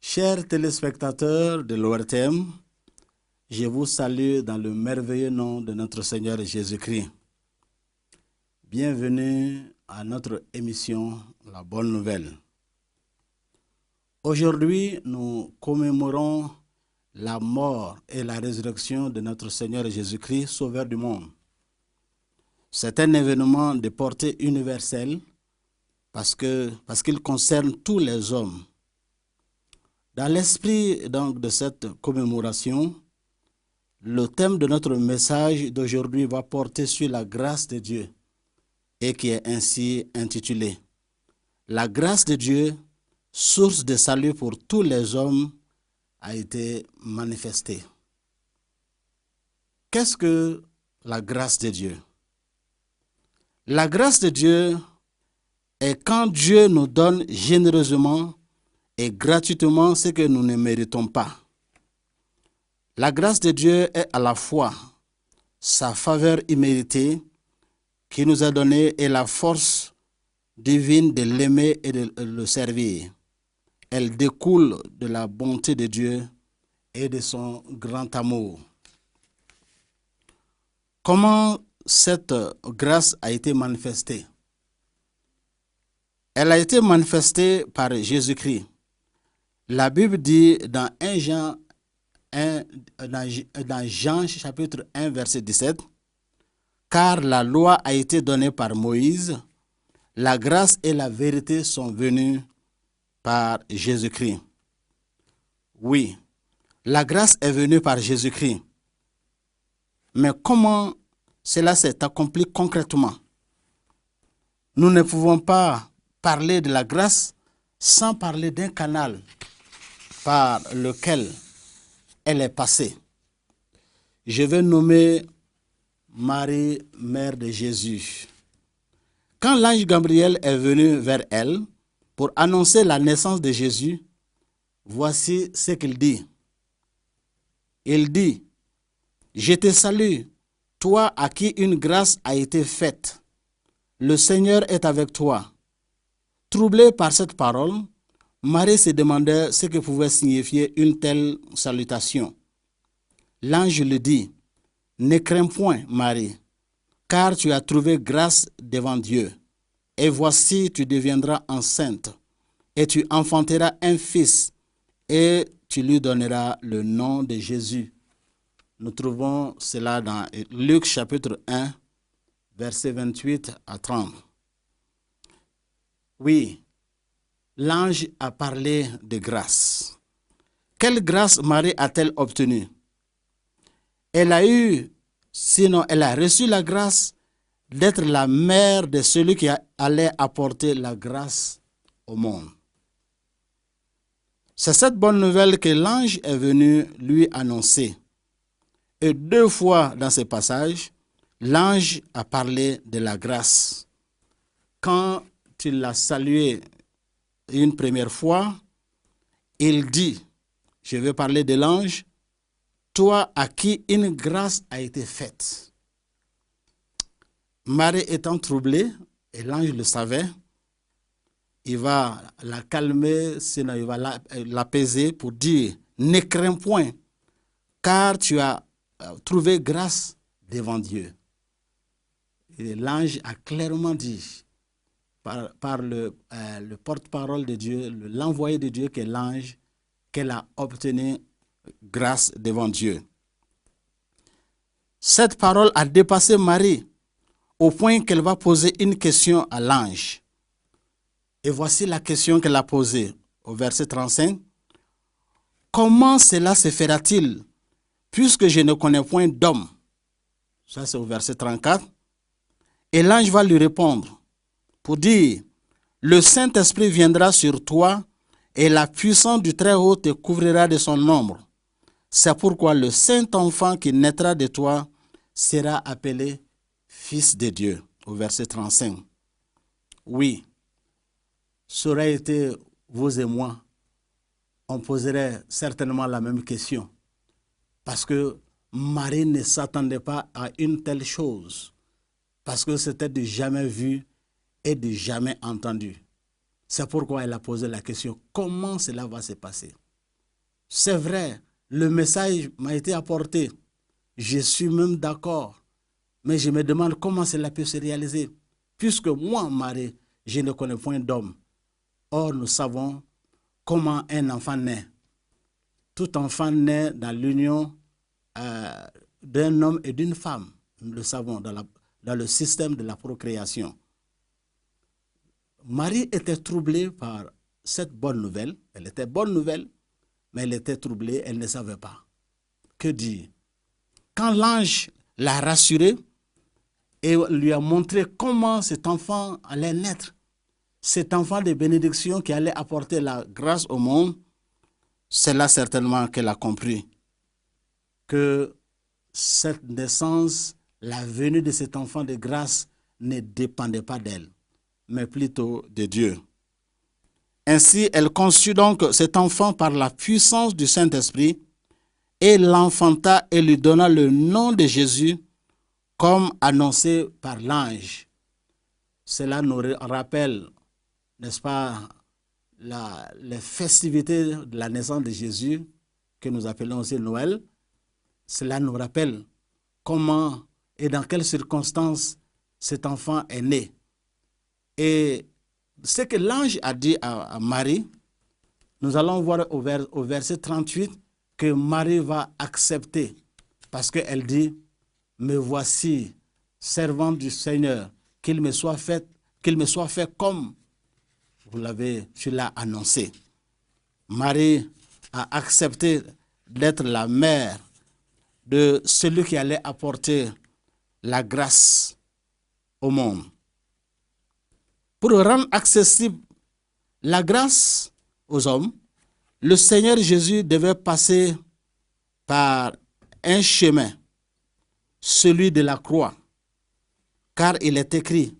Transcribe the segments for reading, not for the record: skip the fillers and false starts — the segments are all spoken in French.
Chers téléspectateurs de l'ORTM, je vous salue dans le merveilleux nom de notre Seigneur Jésus-Christ. Bienvenue à notre émission La Bonne Nouvelle. Aujourd'hui, nous commémorons la mort et la résurrection de notre Seigneur Jésus-Christ, Sauveur du monde. C'est un événement de portée universelle parce qu'il concerne tous les hommes. Dans l'esprit donc de cette commémoration, le thème de notre message d'aujourd'hui va porter sur la grâce de Dieu et qui est ainsi intitulé « La grâce de Dieu, source de salut pour tous les hommes, a été manifestée ». Qu'est-ce que la grâce de Dieu? La grâce de Dieu est quand Dieu nous donne généreusement et gratuitement ce que nous ne méritons pas. La grâce de Dieu est à la fois sa faveur imméritée qui nous a donné et la force divine de l'aimer et de le servir. Elle découle de la bonté de Dieu et de son grand amour. Comment cette grâce a été manifestée? Elle a été manifestée par Jésus-Christ. La Bible dit dans Jean chapitre 1 verset 17, « Car la loi a été donnée par Moïse, la grâce et la vérité sont venues par Jésus-Christ. » Oui, la grâce est venue par Jésus-Christ. Mais comment cela s'est accompli concrètement? Nous ne pouvons pas parler de la grâce sans parler d'un canal par lequel elle est passée. Je vais nommer Marie, mère de Jésus. Quand l'ange Gabriel est venu vers elle pour annoncer la naissance de Jésus, voici ce qu'il dit. Il dit, « Je te salue, toi à qui une grâce a été faite. Le Seigneur est avec toi. » Troublée par cette parole, Marie se demandait ce que pouvait signifier une telle salutation. L'ange lui dit, « Ne crains point, Marie, car tu as trouvé grâce devant Dieu. Et voici, tu deviendras enceinte, et tu enfanteras un fils, et tu lui donneras le nom de Jésus. » Nous trouvons cela dans Luc chapitre 1, versets 28 à 30. Oui, l'ange a parlé de grâce. Quelle grâce Marie a-t-elle obtenue? Elle a reçu la grâce d'être la mère de celui qui allait apporter la grâce au monde. C'est cette bonne nouvelle que l'ange est venu lui annoncer. Et 2 fois dans ce passage, l'ange a parlé de la grâce. Quand il l'a salué une première fois, il dit, je vais parler de l'ange, toi à qui une grâce a été faite. Marie étant troublée, et l'ange le savait, il va la calmer, sinon il va l'apaiser pour dire, ne crains point, car tu as trouvé grâce devant Dieu. Et l'ange a clairement dit, par le porte-parole de Dieu, l'envoyé de Dieu qui est l'ange, qu'elle a obtenu grâce devant Dieu. Cette parole a dépassé Marie au point qu'elle va poser une question à l'ange. Et voici la question qu'elle a posée au verset 35. « Comment cela se fera-t-il, puisque je ne connais point d'homme ?» Ça c'est au verset 34. Et l'ange va lui répondre pour dire, le Saint-Esprit viendra sur toi et la puissance du Très-Haut te couvrira de son ombre. C'est pourquoi le Saint-Enfant qui naîtra de toi sera appelé Fils de Dieu. Au verset 35. Oui, ça aurait été vous et moi, on poserait certainement la même question. Parce que Marie ne s'attendait pas à une telle chose. Parce que c'était du jamais vu et du jamais entendu. C'est pourquoi elle a posé la question, comment cela va se passer? C'est vrai, le message m'a été apporté. Je suis même d'accord. Mais je me demande comment cela peut se réaliser. Puisque moi, Marie, je ne connais point d'homme. Or, nous savons comment un enfant naît. Tout enfant naît dans l'union d'un homme et d'une femme. Nous le savons dans le système de la procréation. Marie était troublée par cette bonne nouvelle. Elle était bonne nouvelle, mais elle était troublée, elle ne savait pas. Que dire? Quand l'ange l'a rassurée et lui a montré comment cet enfant allait naître, cet enfant de bénédiction qui allait apporter la grâce au monde, c'est là certainement qu'elle a compris que cette naissance, la venue de cet enfant de grâce ne dépendait pas d'elle, mais plutôt de Dieu. Ainsi, elle conçut donc cet enfant par la puissance du Saint-Esprit et l'enfanta et lui donna le nom de Jésus comme annoncé par l'ange. Cela nous rappelle, n'est-ce pas, les festivités de la naissance de Jésus, que nous appelons aussi Noël. Cela nous rappelle comment et dans quelles circonstances cet enfant est né. Et ce que l'ange a dit à Marie, nous allons voir au verset 38 que Marie va accepter parce qu'elle dit, me voici, servante du Seigneur, qu'il me soit fait comme tu l'as annoncé. Marie a accepté d'être la mère de celui qui allait apporter la grâce au monde. Pour rendre accessible la grâce aux hommes, le Seigneur Jésus devait passer par un chemin, celui de la croix, car il est écrit,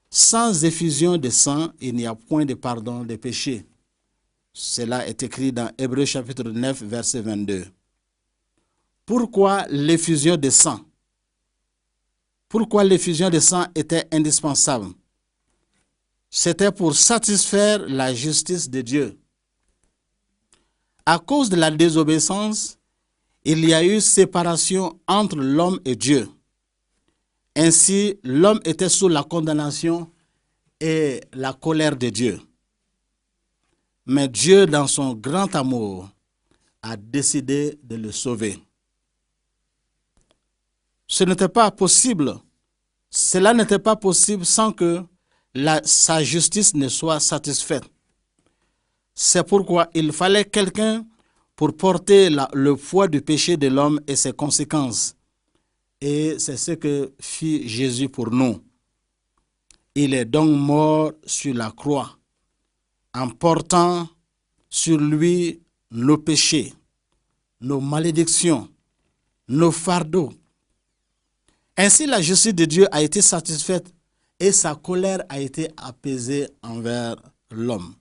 sans effusion de sang, il n'y a point de pardon des péchés. Cela est écrit dans Hébreux chapitre 9, verset 22. Pourquoi l'effusion de sang? Pourquoi l'effusion de sang était indispensable? C'était pour satisfaire la justice de Dieu. À cause de la désobéissance, il y a eu séparation entre l'homme et Dieu. Ainsi, l'homme était sous la condamnation et la colère de Dieu. Mais Dieu, dans son grand amour, a décidé de le sauver. Cela n'était pas possible sans que sa justice ne soit satisfaite. C'est pourquoi il fallait quelqu'un pour porter le poids du péché de l'homme et ses conséquences. Et c'est ce que fit Jésus pour nous. Il est donc mort sur la croix, en portant sur lui nos péchés, nos malédictions, nos fardeaux. Ainsi, la justice de Dieu a été satisfaite et sa colère a été apaisée envers l'homme.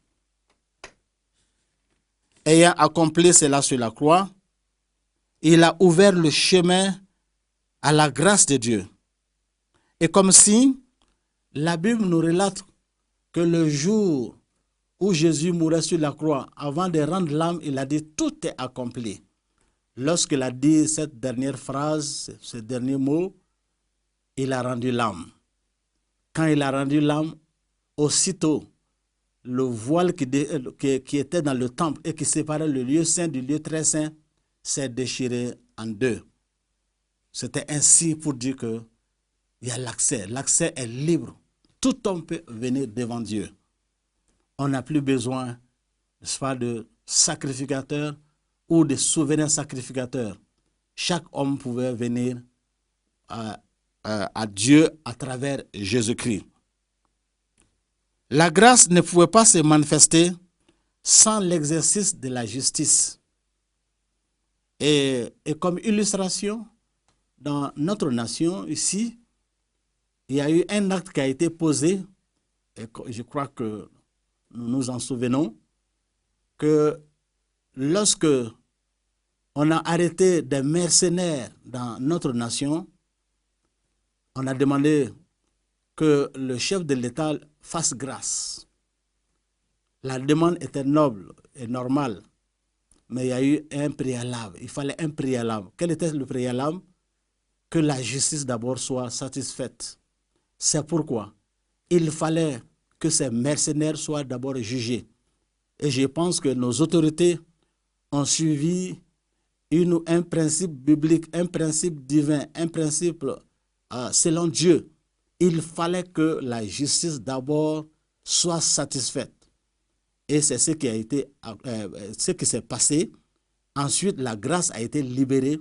Ayant accompli cela sur la croix, il a ouvert le chemin à la grâce de Dieu. Et comme si la Bible nous relate que le jour où Jésus mourait sur la croix, avant de rendre l'âme, il a dit « tout est accompli ». Lorsqu'il a dit cette dernière phrase, ce dernier mot, il a rendu l'âme. Quand il a rendu l'âme, aussitôt, le voile qui était dans le temple et qui séparait le lieu saint du lieu très saint s'est déchiré en deux. C'était ainsi pour dire qu'il y a l'accès. L'accès est libre. Tout homme peut venir devant Dieu. On n'a plus besoin, n'est-ce pas, de sacrificateurs ou de souverains sacrificateurs. Chaque homme pouvait venir à à Dieu à travers Jésus-Christ. La grâce ne pouvait pas se manifester sans l'exercice de la justice. Et comme illustration, dans notre nation, ici, il y a eu un acte qui a été posé, et je crois que nous nous en souvenons, que lorsque on a arrêté des mercenaires dans notre nation, on a demandé que le chef de l'État fasse grâce. La demande était noble et normale, mais il y a eu un préalable. Il fallait un préalable. Quel était le préalable? Que la justice d'abord soit satisfaite. C'est pourquoi il fallait que ces mercenaires soient d'abord jugés. Et je pense que nos autorités ont suivi un principe biblique, un principe divin, un principe selon Dieu. Il fallait que la justice d'abord soit satisfaite. Et c'est ce qui a été, ce qui s'est passé. Ensuite, la grâce a été libérée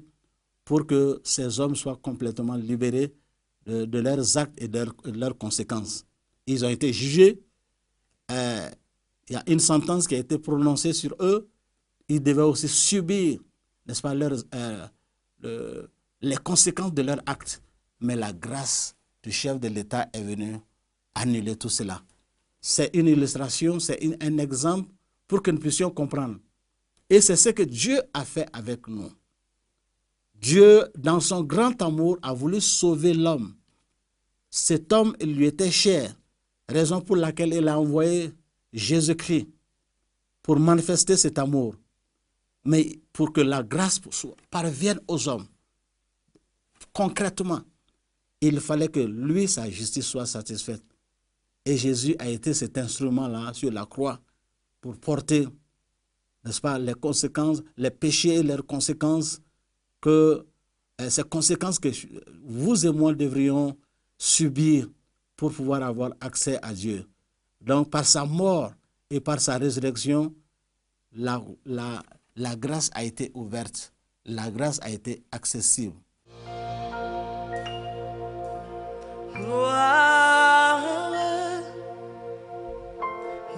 pour que ces hommes soient complètement libérés de leurs actes et de leurs conséquences. Ils ont été jugés. Il y a une sentence qui a été prononcée sur eux. Ils devaient aussi subir, n'est-ce pas, les conséquences de leurs actes. Mais la grâce du chef de l'État est venue annuler tout cela. C'est une illustration, c'est un exemple pour que nous puissions comprendre. Et c'est ce que Dieu a fait avec nous. Dieu, dans son grand amour, a voulu sauver l'homme. Cet homme, il lui était cher, raison pour laquelle il a envoyé Jésus-Christ pour manifester cet amour. Mais pour que la grâce parvienne aux hommes, concrètement, il fallait que lui, sa justice soit satisfaite. Et Jésus a été cet instrument-là sur la croix pour porter, n'est-ce pas, les conséquences, les péchés et leurs conséquences, ces conséquences que vous et moi devrions subir pour pouvoir avoir accès à Dieu. Donc, par sa mort et par sa résurrection, la grâce a été ouverte, la grâce a été accessible. Gloire,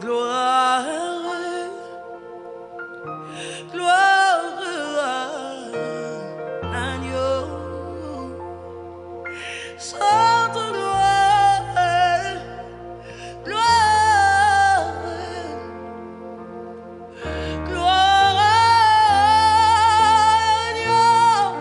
gloire, gloire, agneau, Sainte gloire, gloire, gloire, agneau.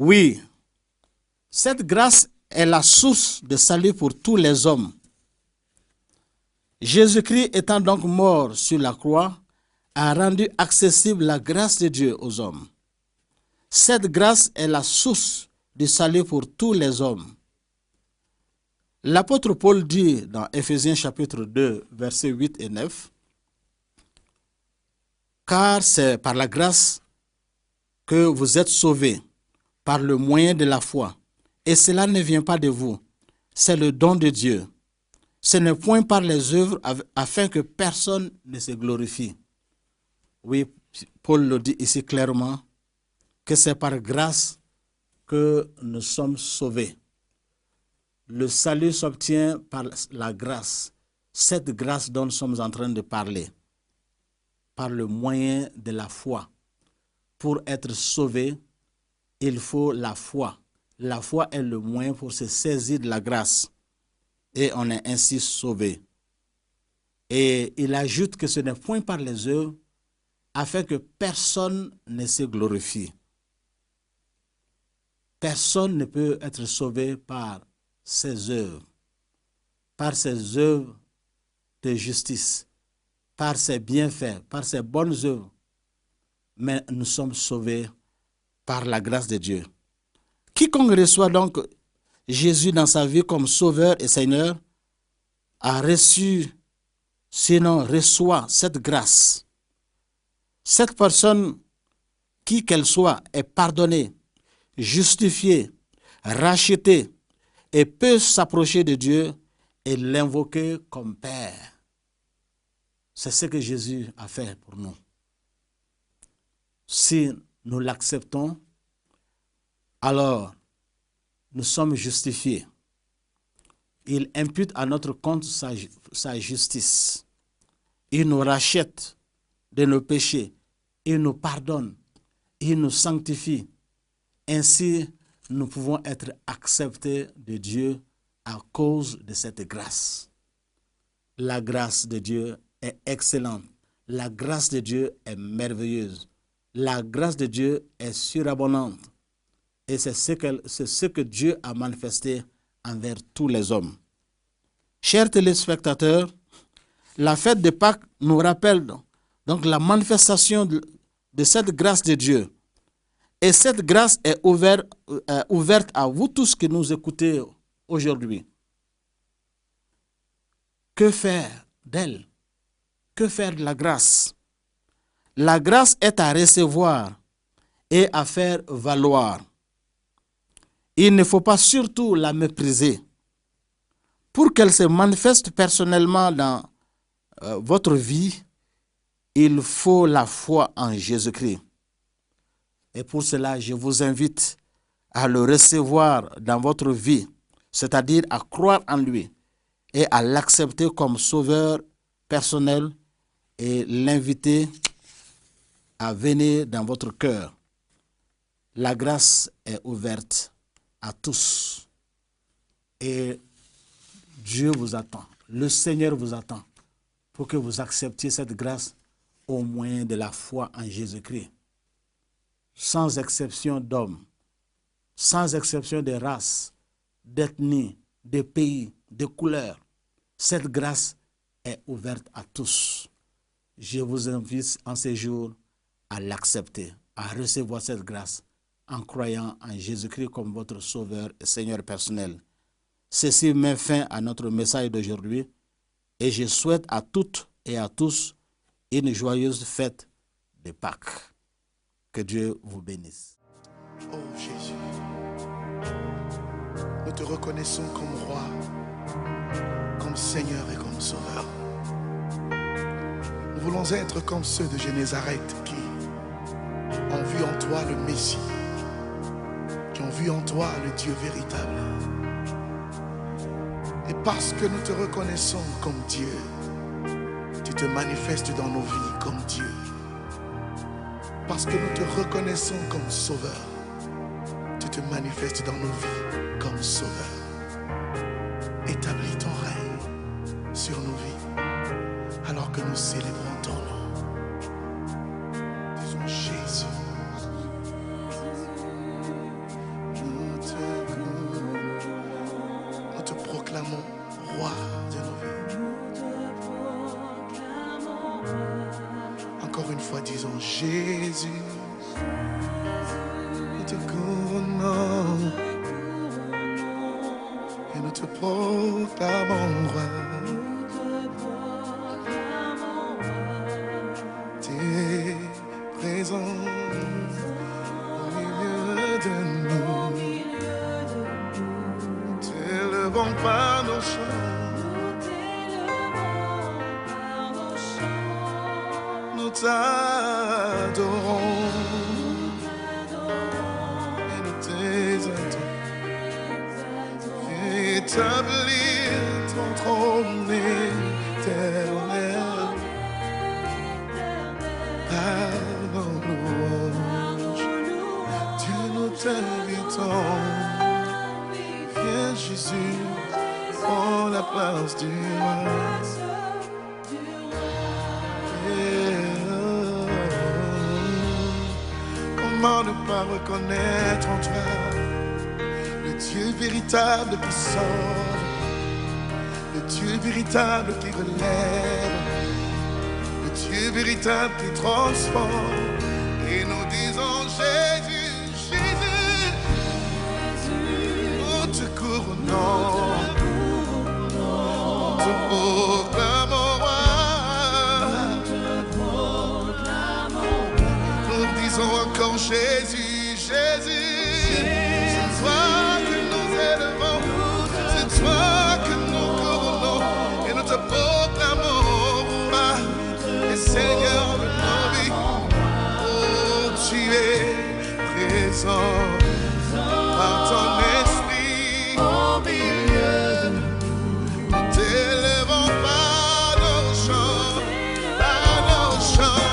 Oui, cette grâce est la source de salut pour tous les hommes. Jésus-Christ étant donc mort sur la croix, a rendu accessible la grâce de Dieu aux hommes. Cette grâce est la source du salut pour tous les hommes. L'apôtre Paul dit dans Éphésiens chapitre 2, versets 8 et 9, « Car c'est par la grâce que vous êtes sauvés, par le moyen de la foi. Et cela ne vient pas de vous, c'est le don de Dieu. Ce n'est point par les œuvres afin que personne ne se glorifie. » Oui, Paul le dit ici clairement, que c'est par grâce que nous sommes sauvés. Le salut s'obtient par la grâce, cette grâce dont nous sommes en train de parler, par le moyen de la foi. Pour être sauvé, il faut la foi. La foi est le moyen pour se saisir de la grâce. Et on est ainsi sauvé. Et il ajoute que ce n'est point par les œuvres, afin que personne ne se glorifie. Personne ne peut être sauvé par ses œuvres de justice, par ses bienfaits, par ses bonnes œuvres. Mais nous sommes sauvés par la grâce de Dieu. Quiconque reçoit donc Jésus dans sa vie comme Sauveur et Seigneur a reçu, sinon reçoit cette grâce. Cette personne, qui qu'elle soit, est pardonnée, justifiée, rachetée et peut s'approcher de Dieu et l'invoquer comme Père. C'est ce que Jésus a fait pour nous. Si nous l'acceptons, alors nous sommes justifiés. Il impute à notre compte sa justice. Il nous rachète de nos péchés. Il nous pardonne. Il nous sanctifie. Ainsi, nous pouvons être acceptés de Dieu à cause de cette grâce. La grâce de Dieu est excellente. La grâce de Dieu est merveilleuse. La grâce de Dieu est surabondante. Et c'est ce que Dieu a manifesté envers tous les hommes. Chers téléspectateurs, la fête de Pâques nous rappelle donc la manifestation de cette grâce de Dieu. Et cette grâce est ouverte à vous tous qui nous écoutez aujourd'hui. Que faire d'elle? Que faire de la grâce? La grâce est à recevoir et à faire valoir. Il ne faut pas surtout la mépriser. Pour qu'elle se manifeste personnellement dans votre vie, il faut la foi en Jésus-Christ. Et pour cela, je vous invite à le recevoir dans votre vie, c'est-à-dire à croire en lui et à l'accepter comme sauveur personnel et l'inviter à venir dans votre cœur. La grâce est ouverte à tous. Et Dieu vous attend. Le Seigneur vous attend pour que vous acceptiez cette grâce au moyen de la foi en Jésus-Christ. Sans exception d'hommes, sans exception de race, d'ethnie, de pays, de couleur. Cette grâce est ouverte à tous. Je vous invite en ces jours à l'accepter, à recevoir cette grâce en croyant en Jésus-Christ comme votre Sauveur et Seigneur personnel. Ceci met fin à notre message d'aujourd'hui et je souhaite à toutes et à tous une joyeuse fête de Pâques. Que Dieu vous bénisse. Oh Jésus, nous te reconnaissons comme roi, comme Seigneur et comme Sauveur. Nous voulons être comme ceux de Génézareth qui ont vu en toi le Messie, qui ont vu en toi le Dieu véritable. Et parce que nous te reconnaissons comme Dieu, tu te manifestes dans nos vies comme Dieu. Parce que nous te reconnaissons comme Sauveur, tu te manifestes dans nos vies comme Sauveur. Établis ton règne sur nos vies alors que nous célébrons ton nom. Disons Jésus. foi disons Jésus, nous te couronnons et nous te proclamons roi. T'es présent au milieu de nous, t'élevons par nos chants. Nous t'adorons et nous t'exaltons. Établir ton trône éternel par nos louanges. Dieu, nous t'invitons. Viens Jésus, prends la place du roi. Comment ne pas reconnaître en toi le Dieu véritable qui sauve, le Dieu véritable qui relève, le Dieu véritable qui transforme. Et nous disons Jésus, Jésus, nous te couronnons, nous te proclamons roi. Nous disons encore Jésus, Jésus, c'est toi que nous élevons, c'est toi que nous couronnons et nous te proclamons roi et Seigneur de nos vies. Oh, tu es présent par ton esprit au milieu de nous. Nous t'élevons par nos chants, par nos chants.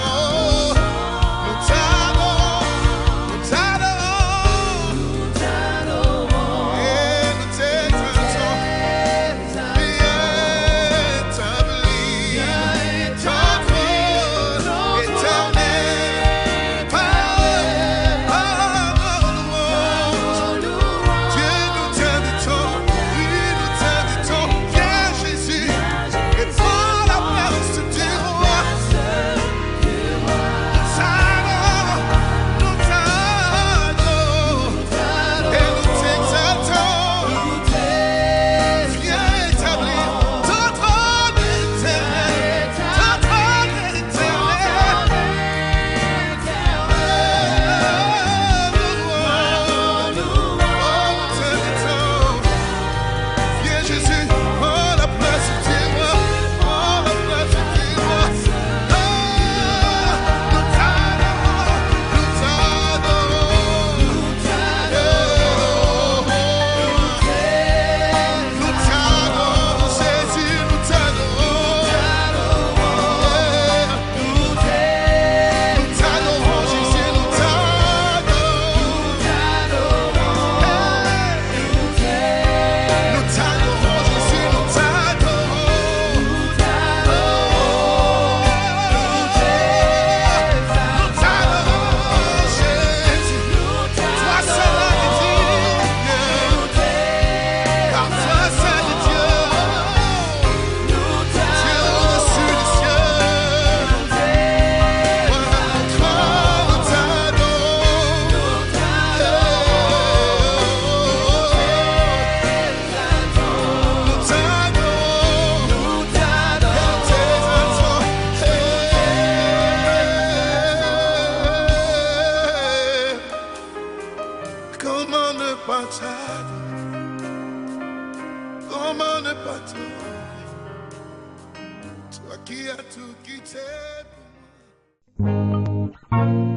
Comment ne pas t'adorer? Comment ne pas t'adorer? Toi qui as tout quitté pour moi.